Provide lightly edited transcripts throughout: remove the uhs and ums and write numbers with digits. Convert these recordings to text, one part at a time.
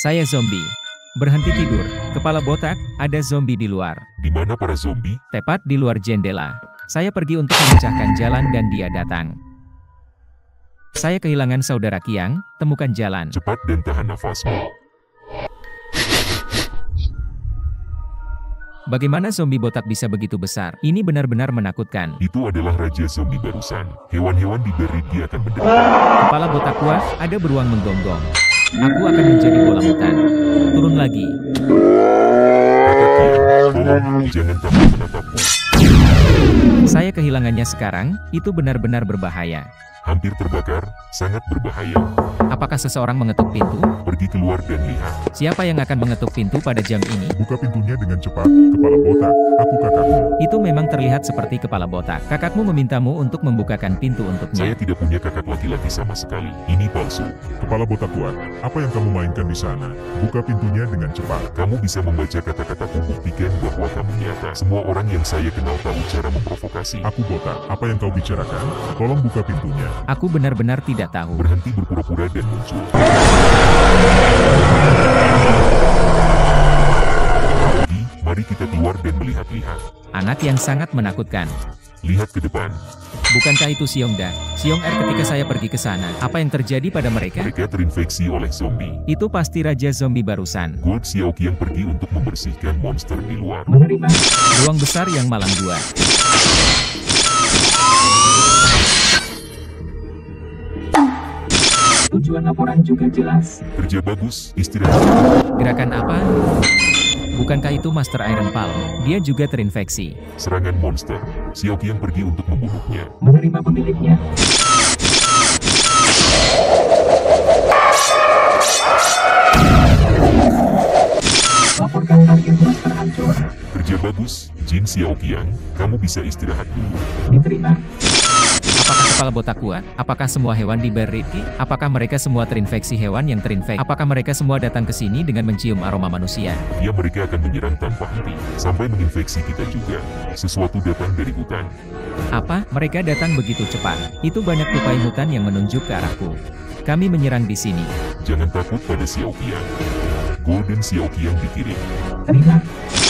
Saya zombie. Berhenti tidur. Kepala botak, ada zombie di luar. Di mana para zombie? Tepat di luar jendela. Saya pergi untuk memecahkan jalan dan dia datang. Saya kehilangan saudara Kiang, temukan jalan. Cepat dan tahan nafasmu. Bagaimana zombie botak bisa begitu besar? Ini benar-benar menakutkan. Itu adalah Raja Zombie barusan. Hewan-hewan di Berigi akan menderita. Kepala botak kuat, ada beruang menggonggong. Aku akan menjadi bola hutan. Turun lagi. Kakak Kiang, tolong, jangan takut menatapku. Saya kehilangannya sekarang, itu benar-benar berbahaya. Hampir terbakar, sangat berbahaya. Apakah seseorang mengetuk pintu? Pergi keluar dan lihat. Siapa yang akan mengetuk pintu pada jam ini? Buka pintunya dengan cepat, kepala botak. Aku kakakmu. Itu memang terlihat seperti kepala botak. Kakakmu memintamu untuk membukakan pintu Saya untuknya. tidak punya kakak laki-laki sama sekali. Ini palsu. Kepala botak kuat. Apa yang kamu mainkan di sana? Buka pintunya dengan cepat. Kamu bisa membaca kata-kataku, buktikan bahwa kamu nyata. Semua orang yang saya kenal tahu cara memprovokasi. Aku botak. Apa yang kau bicarakan? Tolong buka pintunya. Aku benar-benar tidak tahu. Berhenti berpura-pura dan muncul. Pergi, mari kita keluar dan melihat-lihat. Anak yang sangat menakutkan. Lihat ke depan. Bukankah itu Xiongda? Xiong Er ketika saya pergi ke sana, apa yang terjadi pada mereka? Mereka terinfeksi oleh zombie. Itu pasti Raja Zombie barusan. Gold Xiaoqiang pergi untuk membersihkan monster di luar. Beruang besar yang malang dua. Tujuan laporan juga jelas. Kerja bagus, istirahat. Gerakan apa? Bukankah itu Master Iron Palm? Dia juga terinfeksi. Serangan monster. Xiaoqiang pergi untuk membunuhnya. Menerima pemiliknya. Laporkan target monster hancur. Kerja bagus, Jin Xiaoqiang. Kamu bisa istirahat dulu. Diterima. Apakah kepala botak kuat? Apakah semua hewan di Beriki? Apakah mereka semua terinfeksi hewan yang terinfeksi? Apakah mereka semua datang ke sini dengan mencium aroma manusia? Ya, mereka akan menyerang tanpa henti, sampai menginfeksi kita juga. Sesuatu datang dari hutan. Apa? Mereka datang begitu cepat. Itu banyak tupai hutan yang menunjuk ke arahku. Kami menyerang di sini. Jangan takut pada Xiaoqiang. Golden Xiaoqiang dikirim. Terima.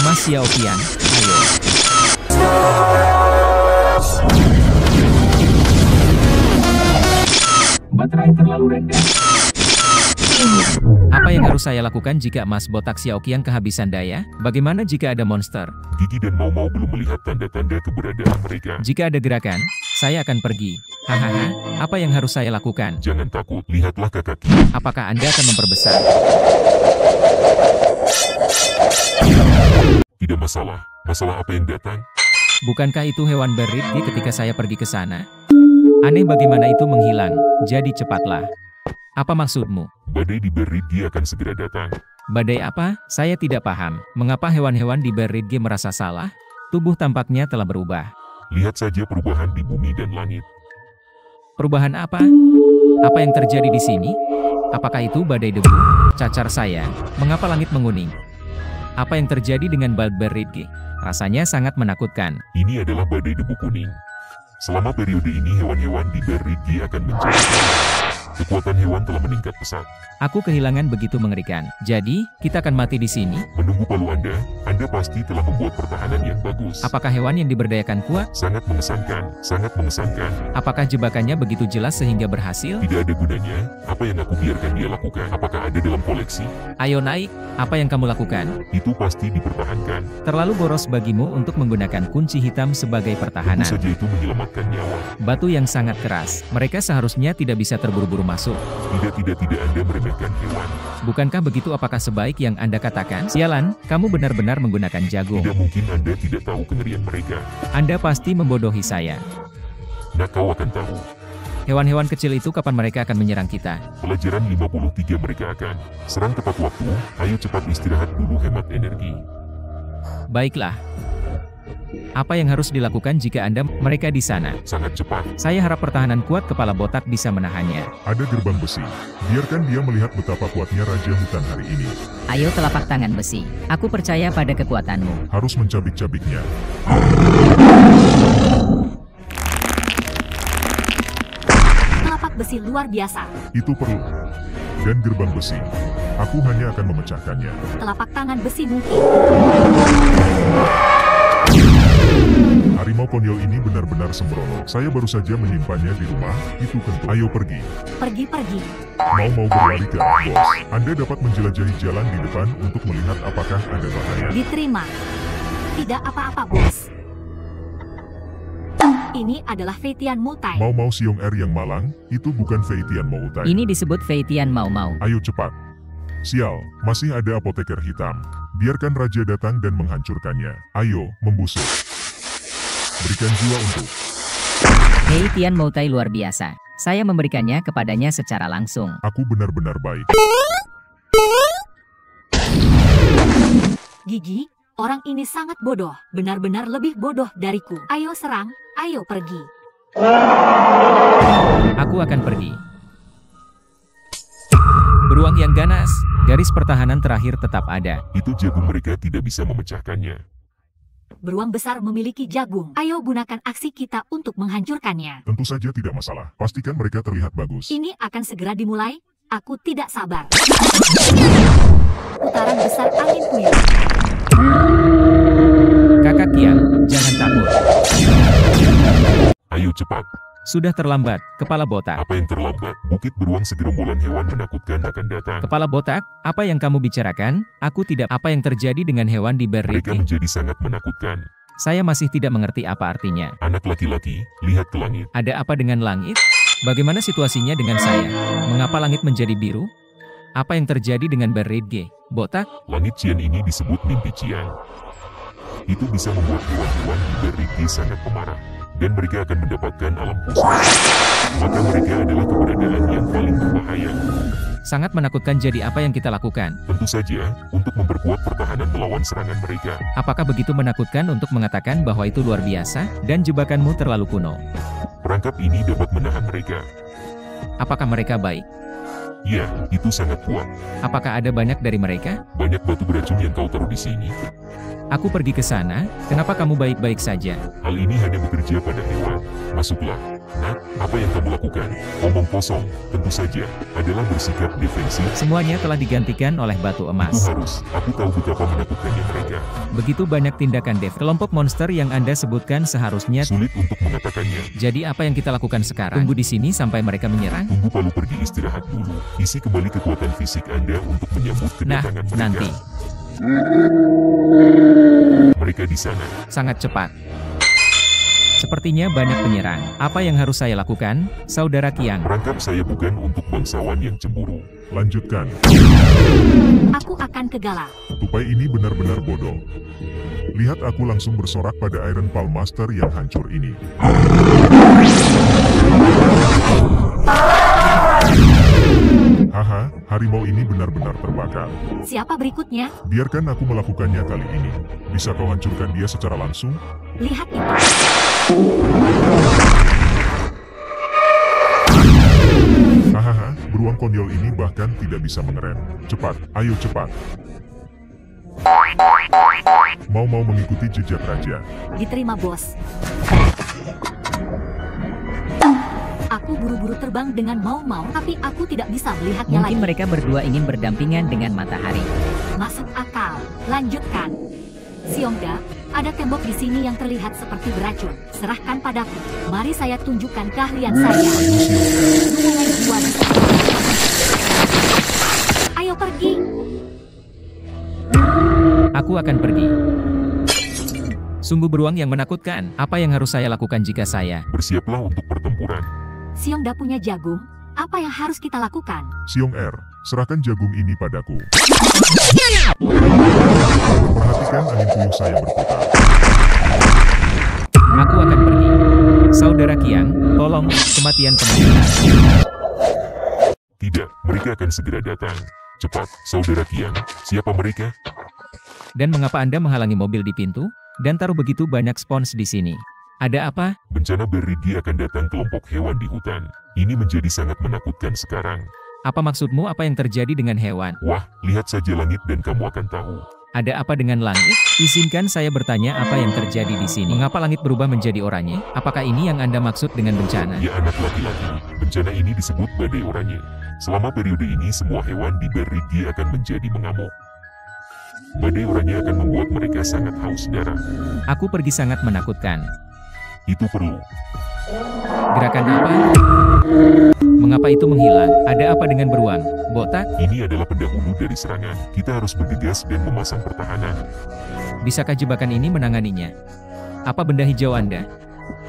Emas Xiaoqiang, ayo. Baterai terlalu rendah. Apa yang harus saya lakukan jika emas botak Xiaoqiang kehabisan daya? Bagaimana jika ada monster? Gigi dan Mau belum melihat tanda-tanda keberadaan mereka. Jika ada gerakan, saya akan pergi. Hahaha, apa yang harus saya lakukan? Jangan takut, lihatlah kakak Kiang. Apakah Anda akan memperbesar? Tidak masalah. Masalah apa yang datang? Bukankah itu hewan Berigi ketika saya pergi ke sana? Aneh bagaimana itu menghilang, jadi cepatlah. Apa maksudmu? Badai di Berigi akan segera datang. Badai apa? Saya tidak paham. Mengapa hewan-hewan di Berigi merasa salah? Tubuh tampaknya telah berubah. Lihat saja perubahan di bumi dan langit. Perubahan apa? Apa yang terjadi di sini? Apakah itu badai debu? Cacar saya. Mengapa langit menguning? Apa yang terjadi dengan Bald Berigi? Rasanya sangat menakutkan. Ini adalah badai debu kuning. Selama periode ini hewan-hewan di Berigi akan menjadi. Kekuatan hewan telah meningkat pesat. Aku kehilangan begitu mengerikan. Jadi, kita akan mati di sini? Menunggu palu Anda pasti telah membuat pertahanan yang bagus. Apakah hewan yang diberdayakan kuat? Sangat mengesankan, sangat mengesankan. Apakah jebakannya begitu jelas sehingga berhasil? Tidak ada gunanya, apa yang aku biarkan dia lakukan? Apakah ada dalam koleksi? Ayo naik, apa yang kamu lakukan? Itu pasti dipertahankan. Terlalu boros bagimu untuk menggunakan kunci hitam sebagai Tentu pertahanan. saja itu menyelamatkan nyawa. Batu yang sangat keras, mereka seharusnya tidak bisa terburu-buru masuk. Tidak Anda meremehkan hewan. Bukankah begitu? Apakah sebaik yang Anda katakan? Sialan, kamu benar-benar menggunakan jagung. Tidak mungkin Anda tidak tahu kengerian mereka. Anda pasti membodohi saya. Nah, kau akan tahu. Hewan-hewan kecil itu kapan mereka akan menyerang kita? Pelajaran 53 mereka akan serang tepat waktu. Ayo cepat istirahat dulu, hemat energi. Baiklah. Apa yang harus dilakukan jika mereka di sana? Sangat cepat. Saya harap pertahanan kuat kepala botak bisa menahannya. Ada gerbang besi. Biarkan dia melihat betapa kuatnya Raja Hutan hari ini. Ayo telapak tangan besi. Aku percaya pada kekuatanmu. Harus mencabik-cabiknya. Telapak besi luar biasa. Itu perlu. Dan gerbang besi. Aku hanya akan memecahkannya. Telapak tangan besi mungkin. Harimau konyol ini benar-benar sembrono. Saya baru saja menyimpannya di rumah. Itu tentu. Ayo pergi. Pergi. Mau berlari ke arah bos. Anda dapat menjelajahi jalan di depan untuk melihat apakah ada bahaya. Diterima. Tidak apa-apa, bos. Ini adalah Feitian Multai. Mau Siong R yang malang, itu bukan Feitian Moutai. Ini disebut Feitian Mau-Mau. Ayo cepat. Sial, masih ada apoteker hitam. Biarkan raja datang dan menghancurkannya. Ayo, membusuk. Berikan jiwa untuk. Feitian Moutai luar biasa. Saya memberikannya kepadanya secara langsung. Aku benar-benar baik. Gigi, orang ini sangat bodoh. Benar-benar lebih bodoh dariku. Ayo serang, ayo pergi. Aku akan pergi. Beruang yang ganas, garis pertahanan terakhir tetap ada. Itu jagung mereka tidak bisa memecahkannya. Beruang besar memiliki jagung. Ayo gunakan aksi kita untuk menghancurkannya. Tentu saja tidak masalah. Pastikan mereka terlihat bagus. Ini akan segera dimulai. Aku tidak sabar. Putaran besar angin puyuh. Kakak Kiang, jangan takut. Ayo cepat. Sudah terlambat, kepala botak. Apa yang terlambat? Bukit beruang segerombolan hewan menakutkan akan datang. Kepala botak, apa yang kamu bicarakan? Aku tidak. Apa yang terjadi dengan hewan di Mereka Berriki? menjadi sangat menakutkan. Saya masih tidak mengerti apa artinya. Anak laki-laki, lihat ke langit. Ada apa dengan langit? Bagaimana situasinya dengan saya? Mengapa langit menjadi biru? Apa yang terjadi dengan Berriki? Botak? Langit Cian ini disebut mimpi Cian. Itu bisa membuat hewan-hewan di Berriki sangat pemarah. Dan mereka akan mendapatkan alam khusus. Maka mereka adalah keberadaan yang paling berbahaya. Sangat menakutkan. Jadi apa yang kita lakukan? Tentu saja, untuk memperkuat pertahanan melawan serangan mereka. Apakah begitu menakutkan untuk mengatakan bahwa itu luar biasa, dan jebakanmu terlalu kuno? Perangkap ini dapat menahan mereka. Apakah mereka baik? Ya, itu sangat kuat. Apakah ada banyak dari mereka? Banyak batu beracun yang kau taruh di sini. Aku pergi ke sana, kenapa kamu baik-baik saja? Hal ini hanya bekerja pada hewan. Masuklah. Nah, apa yang kamu lakukan? Omong kosong, tentu saja, adalah bersikap defensif. Semuanya telah digantikan oleh batu Itu emas. harus, aku tahu betapa menakutkannya mereka. Begitu banyak tindakan kelompok monster yang Anda sebutkan seharusnya. Sulit untuk mengatakannya. Jadi apa yang kita lakukan sekarang? Tunggu di sini sampai mereka menyerang? Tunggu Palu pergi istirahat dulu. Isi kembali kekuatan fisik Anda untuk menyambut Nah, kedatangan mereka. nanti. Mereka di sana. Sangat cepat. Sepertinya banyak penyerang. Apa yang harus saya lakukan, Saudara Kiang? Perangkap saya bukan untuk bangsawan yang cemburu. Lanjutkan. Aku akan ke Gala. Tupai ini benar-benar bodoh. Lihat aku langsung bersorak pada Iron Palm Master yang hancur ini. Haha, harimau ini benar-benar terbakar. Siapa berikutnya? Biarkan aku melakukannya kali ini. Bisa kau hancurkan dia secara langsung? Lihat itu. Hahaha, beruang konyol ini bahkan tidak bisa mengerem. Cepat, ayo cepat. Mau mengikuti jejak raja. Diterima, bos. Aku buru-buru terbang dengan mau-mau, tapi aku tidak bisa melihatnya Mungkin lagi. mereka berdua ingin berdampingan dengan matahari. Masuk akal. Lanjutkan. Siongda, ada tembok di sini yang terlihat seperti beracun. Serahkan padaku. Mari saya tunjukkan keahlian saya. Ayo Siong. Dukungan jiwa besar. Ayo pergi. Aku akan pergi. Sungguh beruang yang menakutkan. Apa yang harus saya lakukan jika saya? Bersiaplah untuk pertempuran. Siongda punya jagung. Apa yang harus kita lakukan? Siong R, serahkan jagung ini padaku. Perhatikan angin puyuh saya berputar. Aku akan pergi. Saudara Kiang, tolong, kematian pengadilan. Tidak, mereka akan segera datang. Cepat, Saudara Kian. Siapa mereka? Dan mengapa Anda menghalangi mobil di pintu? Dan taruh begitu banyak spons di sini. Ada apa? Bencana Berrigi akan datang kelompok hewan di hutan. Ini menjadi sangat menakutkan sekarang. Apa maksudmu? Apa yang terjadi dengan hewan? Wah, lihat saja langit dan kamu akan tahu. Ada apa dengan langit? Izinkan saya bertanya apa yang terjadi di sini. Mengapa langit berubah menjadi oranye? Apakah ini yang Anda maksud dengan bencana? Ya anak laki-laki, Bencana ini disebut badai oranye. Selama periode ini semua hewan di Berridge akan menjadi mengamuk. Badai oranye akan membuat mereka sangat haus darah. Aku pergi sangat menakutkan. Itu perlu. Gerakan apa? Mengapa itu menghilang? Ada apa dengan beruang? Botak? Ini adalah pendahulu dari serangan. Kita harus bergegas dan memasang pertahanan. Bisakah jebakan ini menanganinya? Apa benda hijau Anda?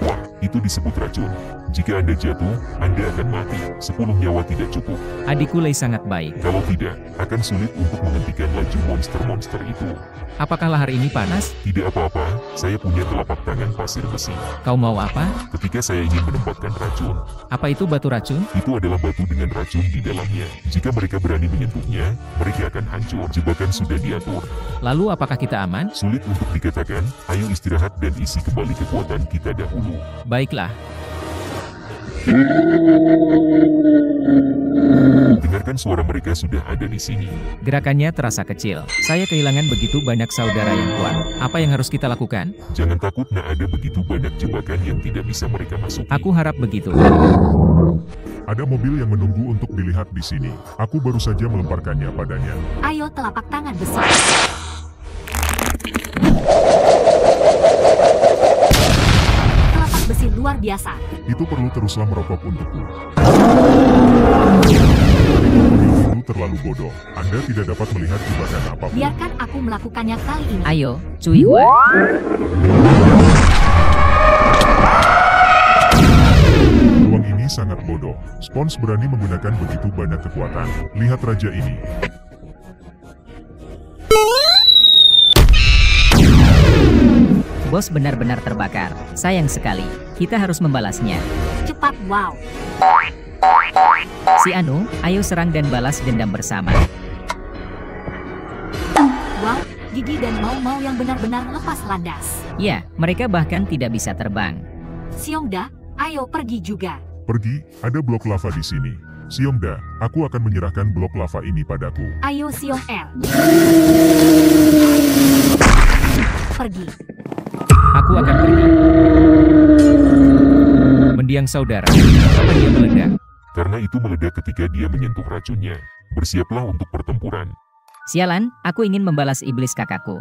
Wah, itu disebut racun. Jika Anda jatuh, Anda akan mati. 10 nyawa tidak cukup. Adikku Lei sangat baik. Kalau tidak, akan sulit untuk menghentikan laju monster-monster itu. Apakah lahar ini panas? Tidak apa-apa, saya punya telapak tangan pasir besi. Kau mau apa? Ketika saya ingin menempatkan racun, Apa itu batu racun? itu adalah batu dengan racun di dalamnya. Jika mereka berani menyentuhnya, mereka akan hancur. Jebakan sudah diatur. Lalu apakah kita aman? Sulit untuk dikatakan, ayo istirahat dan isi kembali kekuatan kita dahulu. Baiklah. Dengarkan suara mereka sudah ada di sini. Gerakannya terasa kecil. Saya kehilangan begitu banyak saudara yang kuat. Apa yang harus kita lakukan? Jangan takut, ada begitu banyak jebakan yang tidak bisa mereka masuki. Aku harap begitu. Ada mobil yang menunggu untuk dilihat di sini. Aku baru saja melemparkannya padanya. Ayo telapak tangan besi. Telapak besi luar biasa. Itu perlu teruslah merokok untukku. Itu terlalu bodoh. Anda tidak dapat melihat jebakan apapun. Biarkan aku melakukannya kali ini. Ayo, Cui Hua. Ruang ini sangat bodoh. Spons berani menggunakan begitu banyak kekuatan. Lihat raja ini. Bos benar-benar terbakar. Sayang sekali. Kita harus membalasnya. Cepat, wow. Si Anu, ayo serang dan balas dendam bersama. Wow, Gigi dan Mau-Mau yang benar-benar lepas landas. Ya, mereka bahkan tidak bisa terbang. Xiongda, ayo pergi juga. Pergi, ada blok lava di sini. Xiongda, aku akan menyerahkan blok lava ini padaku. Ayo Xiong Er. Pergi. Aku akan pergi. Mendiang saudara. Kenapa dia meledak? Karena itu meledak ketika dia menyentuh racunnya. Bersiaplah untuk pertempuran. Sialan, aku ingin membalas iblis kakakku.